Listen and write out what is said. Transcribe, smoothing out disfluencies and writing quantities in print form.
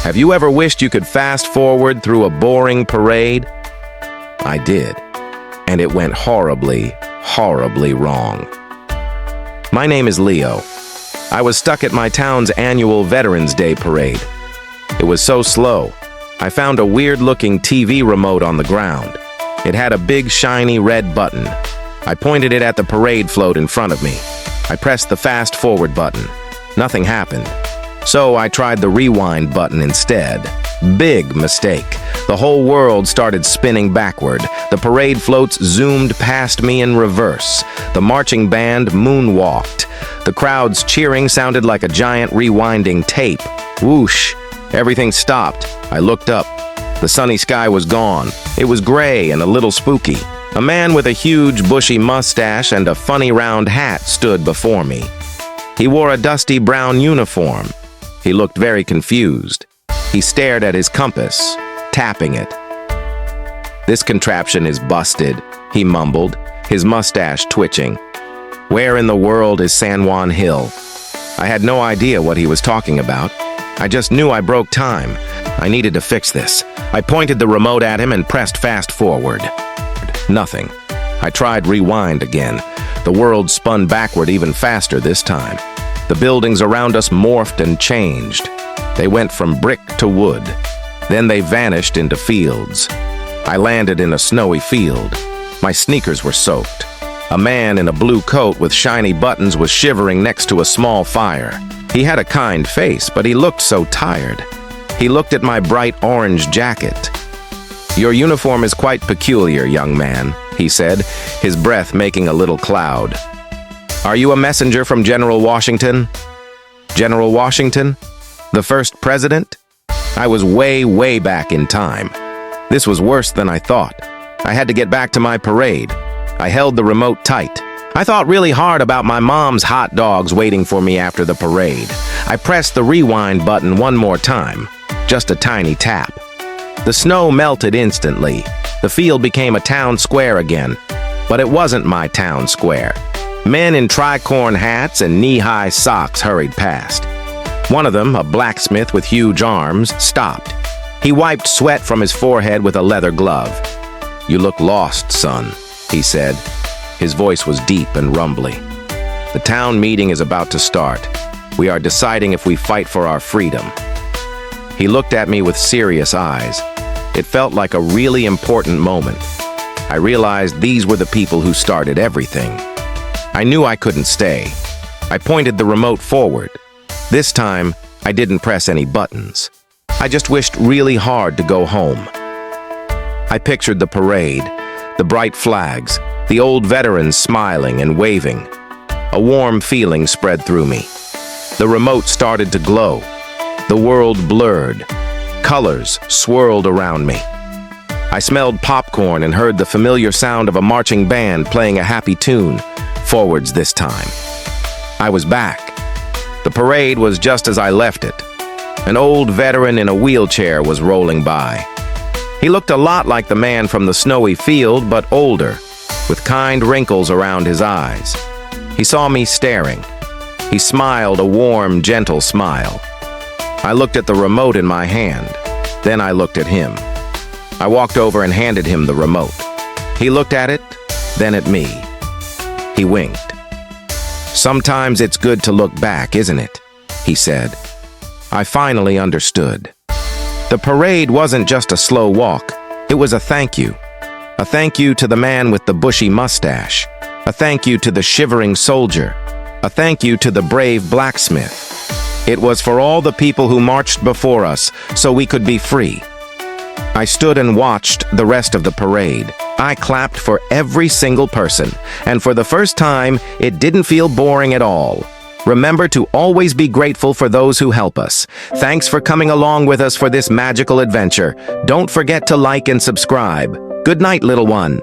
Have you ever wished you could fast forward through a boring parade? I did, and it went horribly, horribly wrong. My name is Leo. I was stuck at my town's annual Veterans Day parade. It was so slow. I found a weird-looking TV remote on the ground. It had a big, shiny red button. I pointed it at the parade float in front of me. I pressed the fast forward button. Nothing happened. So I tried the rewind button instead. Big mistake. The whole world started spinning backward. The parade floats zoomed past me in reverse. The marching band moonwalked. The crowd's cheering sounded like a giant rewinding tape. Whoosh! Everything stopped. I looked up. The sunny sky was gone. It was gray and a little spooky. A man with a huge bushy mustache and a funny round hat stood before me. He wore a dusty brown uniform. He looked very confused. He stared at his compass, tapping it. "This contraption is busted," he mumbled, his mustache twitching. "Where in the world is San Juan Hill?" I had no idea what he was talking about. I just knew I broke time. I needed to fix this. I pointed the remote at him and pressed fast forward. Nothing. I tried rewind again. The world spun backward even faster this time. The buildings around us morphed and changed. They went from brick to wood. Then they vanished into fields. I landed in a snowy field. My sneakers were soaked. A man in a blue coat with shiny buttons was shivering next to a small fire. He had a kind face, but he looked so tired. He looked at my bright orange jacket. "Your uniform is quite peculiar, young man," he said, his breath making a little cloud. "Are you a messenger from General Washington?" General Washington? The first president? I was way, way back in time. This was worse than I thought. I had to get back to my parade. I held the remote tight. I thought really hard about my mom's hot dogs waiting for me after the parade. I pressed the rewind button one more time. Just a tiny tap. The snow melted instantly. The field became a town square again. But it wasn't my town square. Men in tricorn hats and knee-high socks hurried past. One of them, a blacksmith with huge arms, stopped. He wiped sweat from his forehead with a leather glove. "You look lost, son," he said. His voice was deep and rumbly. "The town meeting is about to start. We are deciding if we fight for our freedom." He looked at me with serious eyes. It felt like a really important moment. I realized these were the people who started everything. I knew I couldn't stay. I pointed the remote forward. This time, I didn't press any buttons. I just wished really hard to go home. I pictured the parade, the bright flags, the old veterans smiling and waving. A warm feeling spread through me. The remote started to glow. The world blurred. Colors swirled around me. I smelled popcorn and heard the familiar sound of a marching band playing a happy tune, forwards this time. I was back. The parade was just as I left it. An old veteran in a wheelchair was rolling by. He looked a lot like the man from the snowy field, but older, with kind wrinkles around his eyes. He saw me staring. He smiled a warm, gentle smile. I looked at the remote in my hand. Then I looked at him. I walked over and handed him the remote. He looked at it, then at me. He winked. "Sometimes it's good to look back, isn't it?" he said. I finally understood. The parade wasn't just a slow walk. It was a thank you. A thank you to the man with the bushy mustache. A thank you to the shivering soldier. A thank you to the brave blacksmith. It was for all the people who marched before us so we could be free. I stood and watched the rest of the parade. I clapped for every single person, and for the first time, it didn't feel boring at all. Remember to always be grateful for those who help us. Thanks for coming along with us for this magical adventure. Don't forget to like and subscribe. Good night, little one.